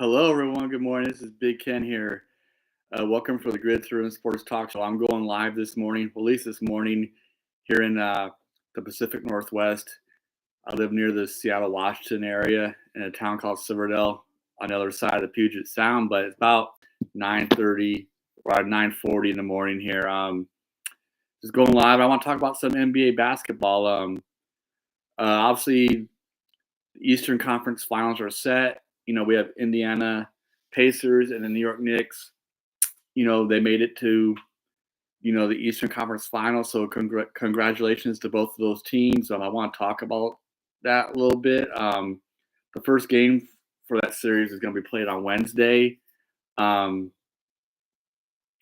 Hello, everyone. Good morning. This is Big Ken here. Welcome for the Grid Through and Sports Talk Show. I'm going live this morning, released this morning here in the Pacific Northwest. I live near the Seattle, Washington area in a town called Silverdale on the other side of the Puget Sound, but it's about 9:30 or 9:40 in the morning here. Just going live. I want to talk about some NBA basketball. Obviously, the Eastern Conference Finals are set. We have Indiana Pacers and the New York Knicks. They made it to, the Eastern Conference Finals. So congratulations to both of those teams. I want to talk about that a little bit. The first game for that series is going to be played on Wednesday. I want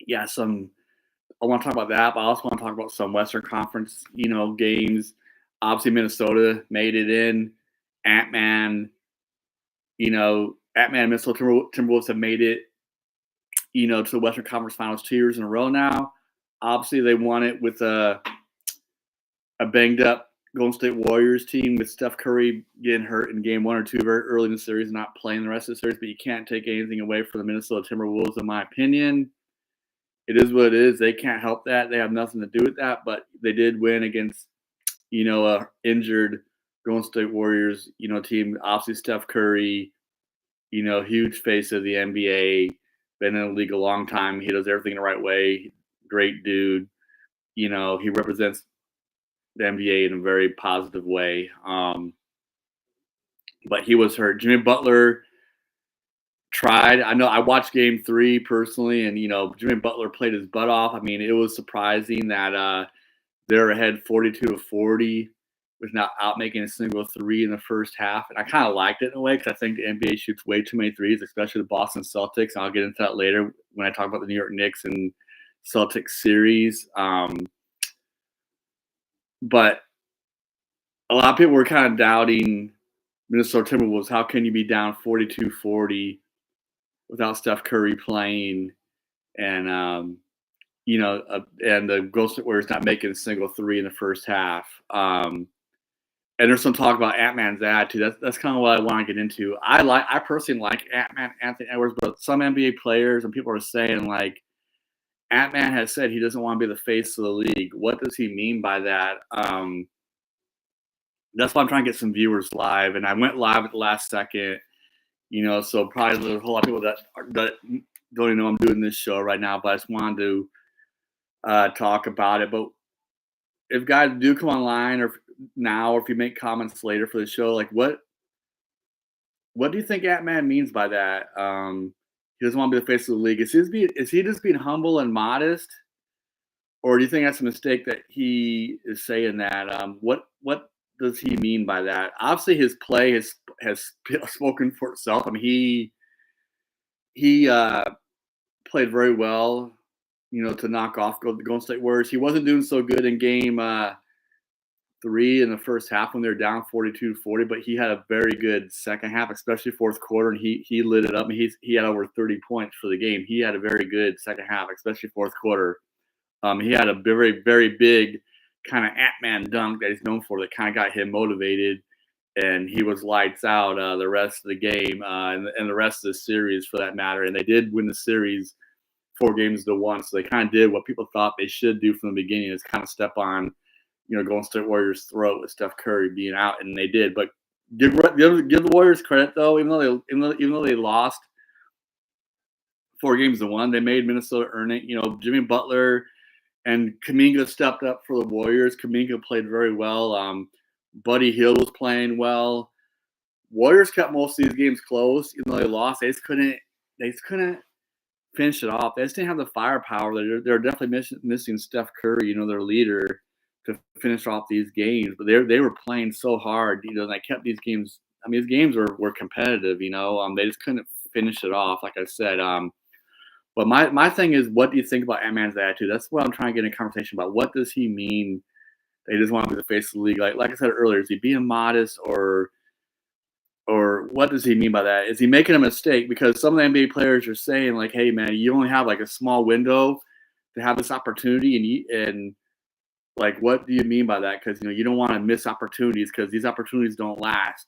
to talk about that, but I also want to talk about some Western Conference, games. Obviously, Minnesota made it in. Antman and Minnesota Timberwolves have made it, to the Western Conference Finals 2 years in a row now. Obviously, they won it with a banged-up Golden State Warriors team with Steph Curry getting hurt in Game 1 or 2 very early in the series and not playing the rest of the series. But you can't take anything away from the Minnesota Timberwolves, in my opinion. It is what it is. They can't help that. They have nothing to do with that. But they did win against, a injured Golden State Warriors, team. Obviously, Steph Curry, huge face of the NBA, been in the league a long time. He does everything the right way. Great dude. He represents the NBA in a very positive way. But he was hurt. Jimmy Butler tried. I know I watched Game 3 personally, and, Jimmy Butler played his butt off. I mean, it was surprising that they're ahead 42-40. Was not out making a single three in the first half. And I kind of liked it in a way because I think the NBA shoots way too many threes, especially the Boston Celtics. And I'll get into that later when I talk about the New York Knicks and Celtics series. But a lot of people were kind of doubting Minnesota Timberwolves. How can you be down 42-40 without Steph Curry playing and, and the Golden State Warriors not making a single three in the first half? And there's some talk about Antman's attitude. That's kind of what I want to get into. I personally like Antman, Anthony Edwards, but some NBA players and people are saying like Antman has said he doesn't want to be the face of the league. What does he mean by that? That's why I'm trying to get some viewers live, and I went live at the last second. So probably there's a whole lot of people that don't even know I'm doing this show right now, but I just wanted to talk about it. But if guys do come online or if you make comments later for the show, like what do you think Antman means by that? He doesn't want to be the face of the league. Is he just being humble and modest, or do you think that's a mistake that he is saying that? What does he mean by that? Obviously, his play has spoken for itself. I mean, he played very well, to knock off the Golden State Warriors. He wasn't doing so good in Game 3 in the first half when they were down 42-40, but he had a very good second half, especially fourth quarter, and he lit it up. I mean, he had over 30 points for the game. He had a very good second half, especially fourth quarter. He had a very, very big kind of Antman dunk that he's known for that kind of got him motivated, and he was lights out the rest of the game and the rest of the series for that matter. And they did win the series 4-1, so they kind of did what people thought they should do from the beginning, is kind of step on Golden State Warriors' throat with Steph Curry being out, and they did. But give the Warriors credit though, even though they lost 4-1, they made Minnesota earn it. Jimmy Butler and Kuminga stepped up for the Warriors. Kuminga played very well. Buddy Hield was playing well. Warriors kept most of these games close, even though they lost. They just couldn't finish it off. They just didn't have the firepower. They're definitely missing Steph Curry, their leader, to finish off these games. But they were playing so hard, and they kept these games. I mean, these games were competitive, They just couldn't finish it off, like I said. But my thing is, what do you think about Antman's attitude? That's what I'm trying to get in a conversation about. What does he mean that he doesn't want to be the face of the league? Like I said earlier, is he being modest or what does he mean by that? Is he making a mistake? Because some of the NBA players are saying, like, hey, man, you only have like a small window to have this opportunity, and like, what do you mean by that? Because, you don't want to miss opportunities because these opportunities don't last.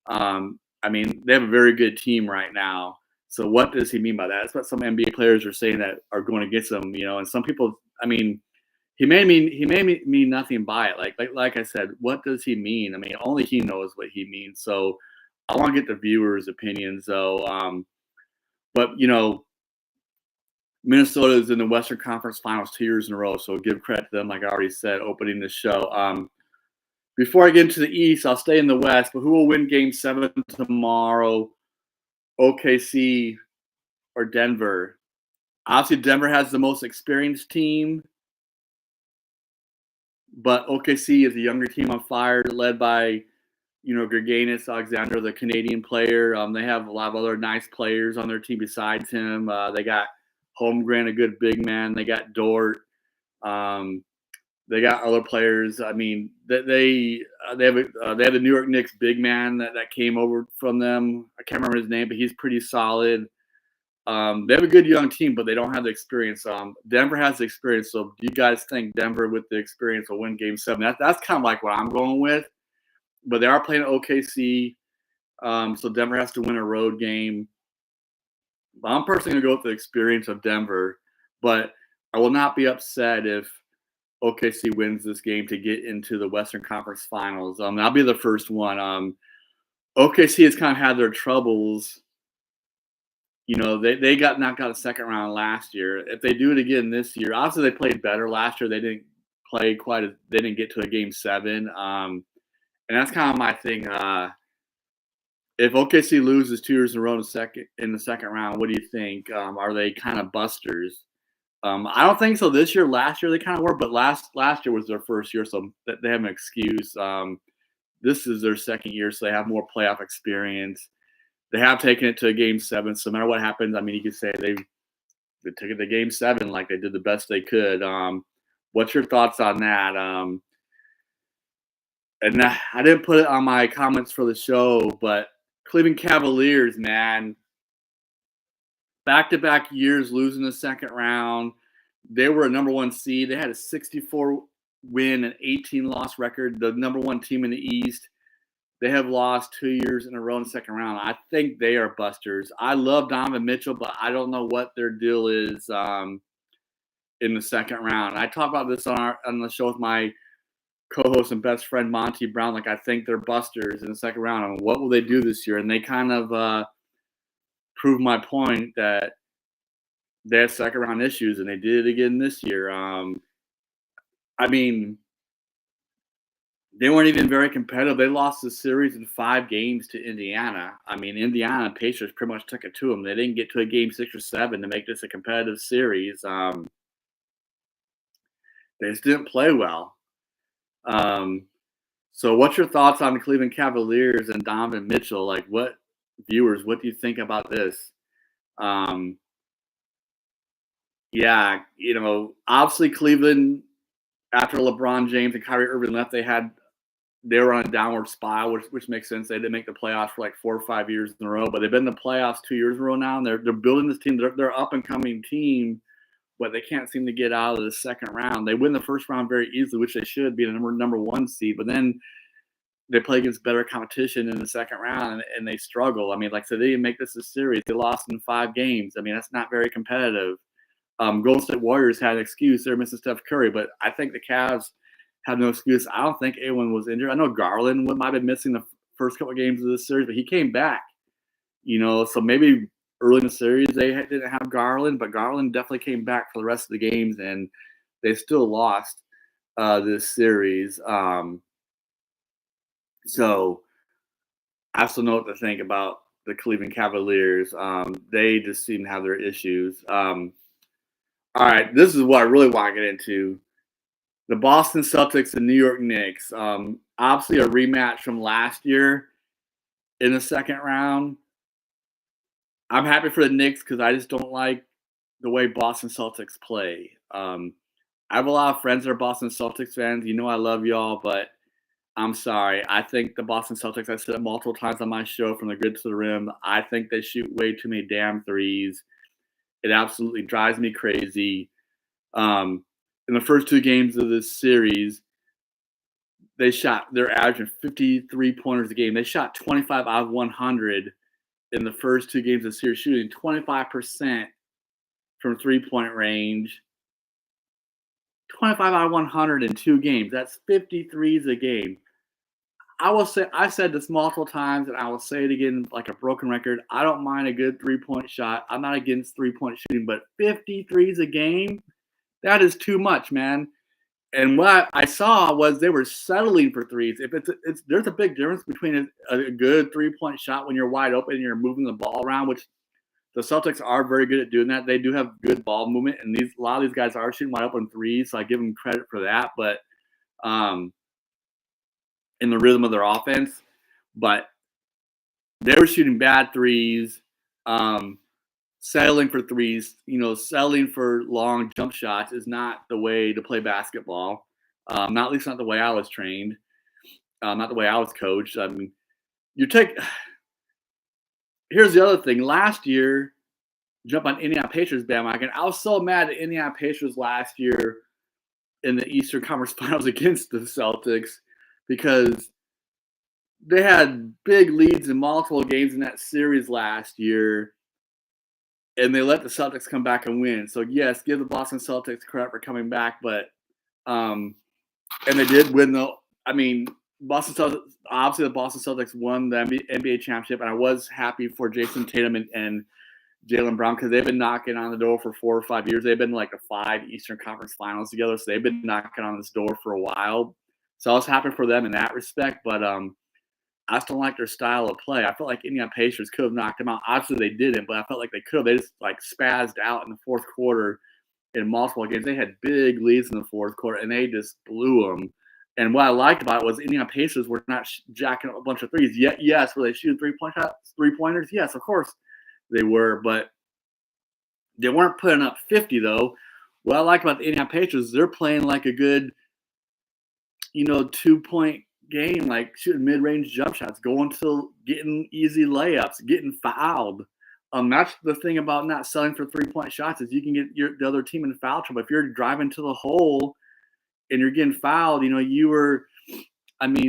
I mean, they have a very good team right now. So what does he mean by that? That's what some NBA players are saying that are going against him, and some people, I mean, he may mean nothing by it. Like I said, what does he mean? I mean, only he knows what he means. So I want to get the viewers' opinions though. But Minnesota is in the Western Conference Finals 2 years in a row, so give credit to them, like I already said, opening the show. Before I get into the East, I'll stay in the West, but who will win Game 7 tomorrow, OKC or Denver? Obviously, Denver has the most experienced team, but OKC is a younger team on fire, led by, Gurganis Alexander, the Canadian player. They have a lot of other nice players on their team besides him. They got Holmgren, a good big man. They got Dort. They got other players. I mean, they have the New York Knicks big man that came over from them. I can't remember his name, but he's pretty solid. They have a good young team, but they don't have the experience. Denver has the experience. So do you guys think Denver with the experience will win Game 7? That's kind of like what I'm going with. But they are playing OKC, so Denver has to win a road game. But I'm personally going to go with the experience of Denver. But I will not be upset if OKC wins this game to get into the Western Conference Finals. I'll be the first one. OKC has kind of had their troubles. They got knocked out of the second round last year. If they do it again this year, obviously they played better last year. They didn't play they didn't get to a Game 7. And that's kind of my thing. If OKC loses 2 years in a row in the second round, what do you think? Are they kind of busters? I don't think so this year. Last year they kind of were, but last year was their first year, so they have an excuse. This is their second year, so they have more playoff experience. They have taken it to a Game 7, so no matter what happens, I mean, you could say they took it to Game 7 like they did the best they could. What's your thoughts on that? And I didn't put it on my comments for the show, but Cleveland Cavaliers, man, back-to-back years losing the second round. They were a number 1 seed. They had a 64 win and 18 loss record, the number 1 team in the East. They have lost 2 years in a row in the second round. I think they are busters. I love Donovan Mitchell, but I don't know what their deal is in the second round. I talk about this on the show with my co-host and best friend Monty Brown. Like, I think they're busters in the second round. I mean, what will they do this year? And they kind of proved my point that they had second round issues, and they did it again this year. I mean, they weren't even very competitive. They lost the series in 5 games to Indiana. I mean, Indiana and Pacers pretty much took it to them. They didn't get to a Game 6 or 7 to make this a competitive series. They just didn't play well. So what's your thoughts on the Cleveland Cavaliers and Donovan Mitchell? Like, what do you think about this? Yeah, obviously Cleveland, after LeBron James and Kyrie Irving left, they were on a downward spiral, which makes sense. They didn't make the playoffs for like 4 or 5 years in a row, but they've been in the playoffs 2 years in a row now, and they're building this team. They're up and coming team, but they can't seem to get out of the second round. They win the first round very easily, which they should be the number 1 seed, but then they play against better competition in the second round, and they struggle. I mean, like I said, they didn't make this a series. They lost in 5 games. I mean, that's not very competitive. Golden State Warriors had an excuse. They're missing Steph Curry, but I think the Cavs have no excuse. I don't think anyone was injured. I know Garland might have been missing the first couple of games of this series, but he came back. So maybe early in the series they didn't have Garland, but Garland definitely came back for the rest of the games, and they still lost this series. So I still know what to think about the Cleveland Cavaliers. They just seem to have their issues. All right, this is what I really want to get into. The Boston Celtics and New York Knicks. Obviously a rematch from last year in the second round. I'm happy for the Knicks because I just don't like the way Boston Celtics play. I have a lot of friends that are Boston Celtics fans. I love y'all, but I'm sorry. I think the Boston Celtics, I said it multiple times on my show, from the grid to the rim, I think they shoot way too many damn threes. It absolutely drives me crazy. In the first 2 games of this series, they're averaging 53 pointers a game. They shot 25 out of 100 in the first 2 games of the series, shooting 25% from 3-point range. 25 out of 100 in 2 games. That's 53s a game. I will say, I said this multiple times, and I will say it again like a broken record. I don't mind a good 3-point shot. I'm not against 3-point shooting, but 53s a game, that is too much, man. And what I saw was they were settling for threes. If there's a big difference between a good 3-point shot when you're wide open and you're moving the ball around, which the Celtics are very good at doing that. They do have good ball movement, and a lot of these guys are shooting wide open threes, so I give them credit for that. But in the rhythm of their offense, but they were shooting bad threes, settling for threes. Settling for long jump shots is not the way to play basketball. Not at least not the way I was trained, not the way I was coached. I mean, here's the other thing. Last year, jump on Indiana Pacers bandwagon. I was so mad at Indiana Pacers last year in the Eastern Conference Finals against the Celtics because they had big leads in multiple games in that series last year, and they let the Celtics come back and win. So, yes, give the Boston Celtics credit for coming back, but and they did win Boston Celtics, obviously the Boston Celtics won the NBA championship, and I was happy for Jason Tatum and Jaylen Brown because they've been knocking on the door for 4 or 5 years. They've been like the 5 Eastern Conference Finals together, so they've been knocking on this door for a while. So I was happy for them in that respect, but I just don't like their style of play. I felt like Indiana Pacers could have knocked them out. Obviously, they didn't, but I felt like they could have. They just like spazzed out in the fourth quarter in multiple games. They had big leads in the fourth quarter, and they just blew them. And what I liked about it was Indiana Pacers were not jacking up a bunch of threes. Yes, were they shooting 3-point shots, 3-pointers? Yes, of course they were, but they weren't putting up 50 though. What I like about the Indiana Pacers, they're playing like a good, 2-point game, like shooting mid-range jump shots, going to getting easy layups, getting fouled. That's the thing about not selling for 3-point shots is you can get the other team in foul trouble. If you're driving to the hole and you're getting fouled, if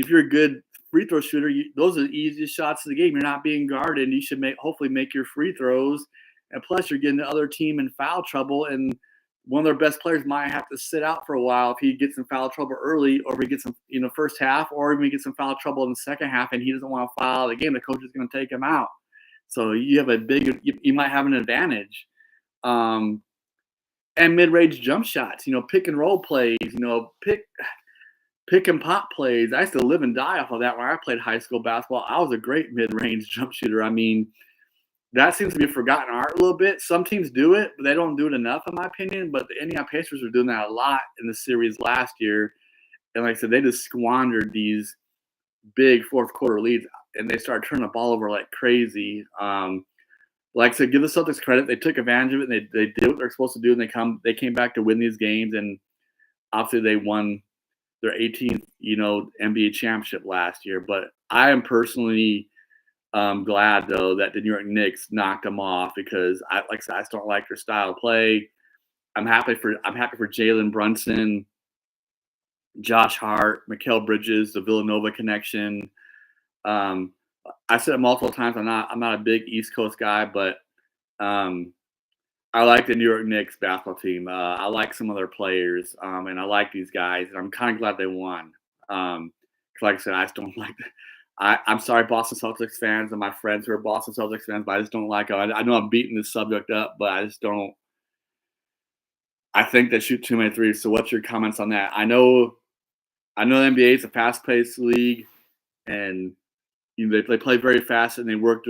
you're a good free throw shooter, those are the easiest shots of the game. You're not being guarded. You should hopefully make your free throws. And plus, you're getting the other team in foul trouble, and one of their best players might have to sit out for a while if he gets in foul trouble early, or if he gets some, first half, or if he gets some foul trouble in the second half and he doesn't want to foul the game, the coach is going to take him out. So you might have an advantage. And mid-range jump shots, pick and roll plays, pick and pop plays. I used to live and die off of that when I played high school basketball. I was a great mid-range jump shooter. That seems to be a forgotten art a little bit. Some teams do it, but they don't do it enough, in my opinion. But the Indiana Pacers were doing that a lot in the series last year. And like I said, they just squandered these big fourth quarter leads, and they started turning the ball over like crazy. Like I said, give the Celtics credit. They took advantage of it, and they did what they're supposed to do, and they came back to win these games. And obviously they won their 18th, NBA championship last year. But I am personally glad though that the New York Knicks knocked them off because I just don't like their style of play. I'm happy for Jalen Brunson, Josh Hart, Mikal Bridges, the Villanova connection. I said it multiple times. I'm not a big East Coast guy, but I like the New York Knicks basketball team. I like some of their players, and I like these guys. And I'm kind of glad they won. Like I said, I just don't like. I'm sorry, Boston Celtics fans and my friends who are Boston Celtics fans, but I just don't like them. I know I'm beating this subject up, but I just don't. I think they shoot too many threes. So, what's your comments on that? I know the NBA is a fast-paced league, and they play very fast, and they work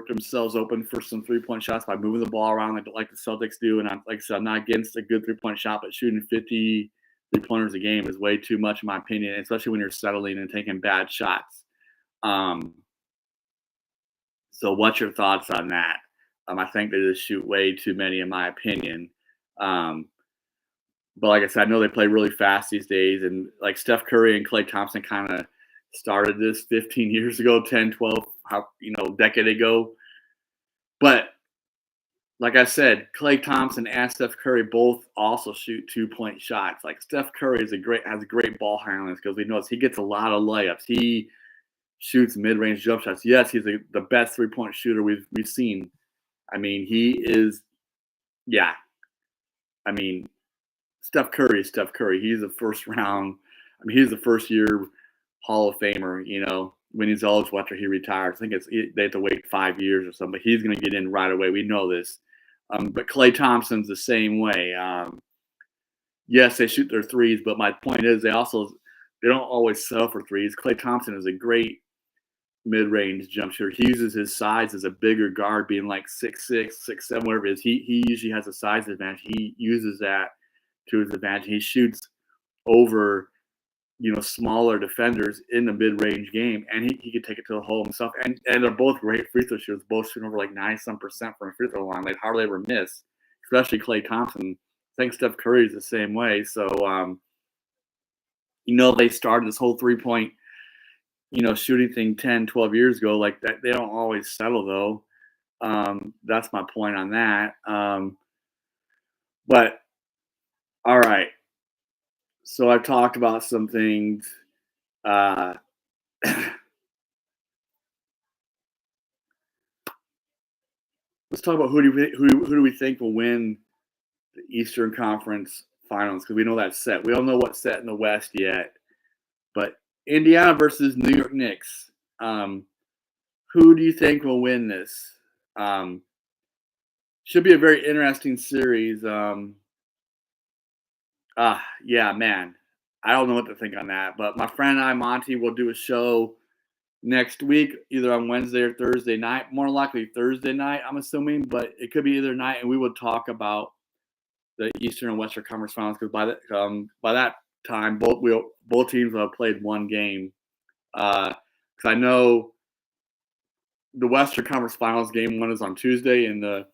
themselves open for some 3-point shots by moving the ball around like the Celtics do. And like I said, I'm not against a good 3-point shot, but shooting 50 3-pointers a game is way too much, in my opinion, especially when you're settling and taking bad shots. So what's your thoughts on that? I think they just shoot way too many, in my opinion. But like I said, I know they play really fast these days, and like Steph Curry and Klay Thompson kind of started this 15 years ago, 10, 12, decade ago. But like I said, Klay Thompson and Steph Curry both also shoot 2-point shots. Like Steph Curry has a great ball handling because we notice he gets a lot of layups. shoots mid-range jump shots. Yes, he's the best three-point shooter we've seen. I mean, he is. Yeah, I mean, Steph Curry is Steph Curry. He's a first round. I mean, he's the first year Hall of Famer. When he's eligible after he retires. I think they have to wait 5 years or something. But he's going to get in right away. We know this. But Klay Thompson's the same way. Yes, they shoot their threes, but my point is they don't always settle for threes. Klay Thompson is a great mid-range jump shooter. He uses his size as a bigger guard, being like 6'6", 6'7", whatever it is. He usually has a size advantage. He uses that to his advantage. He shoots over, smaller defenders in the mid-range game, and he can take it to the hole himself. And they're both great free throw shooters, both shooting over like 90-some% from a free throw line. They hardly ever miss, especially Klay Thompson. I think Steph Curry is the same way. So, they started this whole three-point, shooting thing 10, 12 years ago. Like that, they don't always settle, though. That's my point on that. But, all right. So I've talked about some things. Let's talk about who do we think will win the Eastern Conference Finals, because we know that's set. We don't know what's set in the West yet. But Indiana versus New York Knicks. Who do you think will win this? Should be a very interesting series. Yeah, man. I don't know what to think on that. But my friend and I, Monty, will do a show next week, either on Wednesday or Thursday night. More likely Thursday night, I'm assuming, but it could be either night, and we will talk about the Eastern and Western Conference Finals, because by that time, both teams will have played one game. Because I know the Western Conference Finals game 1 is on Tuesday, and the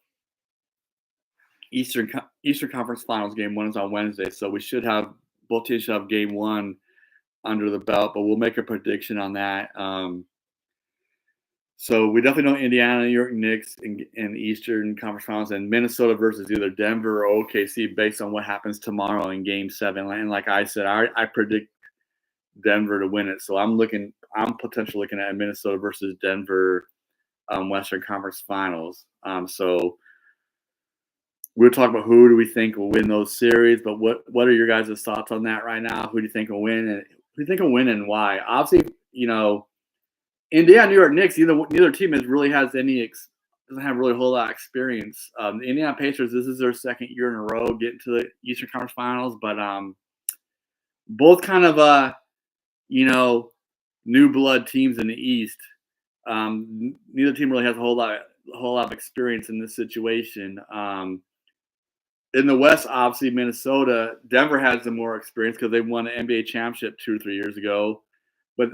Eastern Conference Finals game 1 is on Wednesday. So both teams should have game 1 under the belt, but we'll make a prediction on that. So we definitely know Indiana, New York Knicks in the Eastern Conference Finals, and Minnesota versus either Denver or OKC based on what happens tomorrow in Game 7. And like I said, I predict Denver to win it. So I'm potentially looking at Minnesota versus Denver Western Conference Finals. So we'll talk about who do we think will win those series, but what are your guys' thoughts on that right now? Who do you think will win, and who do you think will win, and why? Obviously, Indiana, New York Knicks, neither team doesn't have really a whole lot of experience. The Indiana Pacers, this is their second year in a row getting to the Eastern Conference Finals, but both kind of new blood teams in the East. Neither team really has a whole lot of experience in this situation. In the West, obviously, Denver has the more experience because they won an NBA championship 2 or 3 years ago. But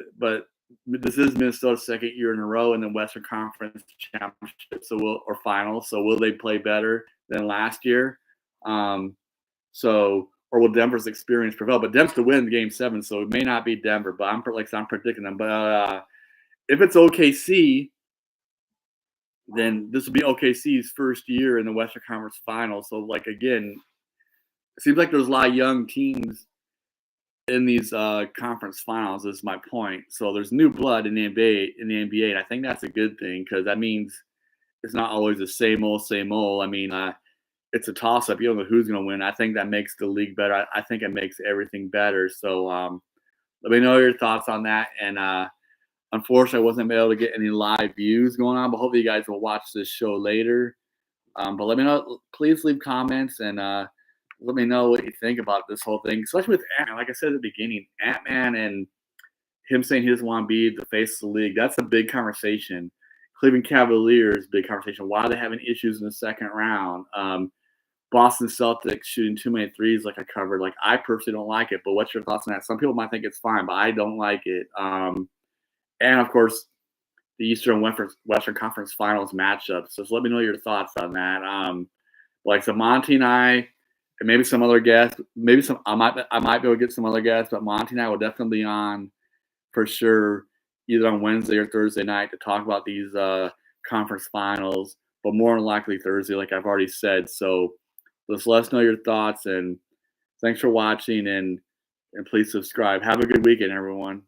this is Minnesota's second year in a row in the Western Conference Championship, or Finals. So will they play better than last year? Or will Denver's experience prevail? But Denver's to win Game 7, so it may not be Denver. But I'm predicting them. But if it's OKC, then this will be OKC's first year in the Western Conference Finals. So, again, it seems like there's a lot of young teams in these conference finals, is my point. So there's new blood in the NBA, and I think that's a good thing, because that means it's not always the same old. I mean, it's a toss-up. You don't know who's going to win. I think that makes the league better. I think it makes everything better. So let me know your thoughts on that. And unfortunately, I wasn't able to get any live views going on, but hopefully you guys will watch this show later. But let me know. Please leave comments and let me know what you think about this whole thing, especially with Antman. Like I said at the beginning, Antman and him saying he doesn't want to be the face of the league, that's a big conversation. Cleveland Cavaliers, big conversation. Why are they having issues in the second round? Boston Celtics shooting too many threes, like I covered. Like, I personally don't like it, but what's your thoughts on that? Some people might think it's fine, but I don't like it. And, of course, the Eastern and Western Conference Finals matchup. So let me know your thoughts on that. Like, so Monty and I, and maybe some other guests, I might be able to get some other guests, but Monty and I will definitely be on for sure, either on Wednesday or Thursday night, to talk about these conference finals, but more than likely Thursday, like I've already said. So just let us know your thoughts, and thanks for watching, and please subscribe. Have a good weekend, everyone.